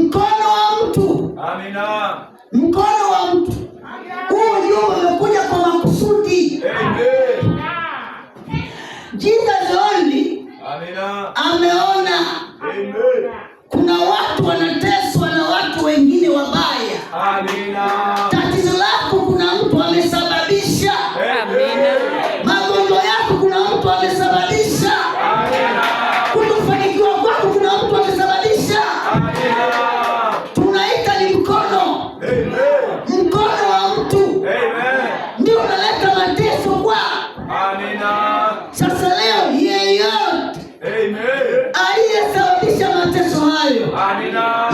mkono wa mtu. Amina. Mkono wa mtu. Huu ujumbe umekuja kwa makusudi. Amen. Jesus only. Amina. Ameona. Amen. Kuna watu wanateswa na watu wengine wabaya. Amina. Tatizo lako kuna mtu amesababisha. Amina. Magonjwa yako kuna mtu amesababisha. Amina. Kutofanikiwa kwako kuna mtu amesababisha. Amina. Tunaita ni mkono. Amen. Mkono wa mtu. Amen. Ndio unaleta mateso kwa. Amina. Sasa leo yeyote Amen. aliyesababisha mateso hayo, Amina.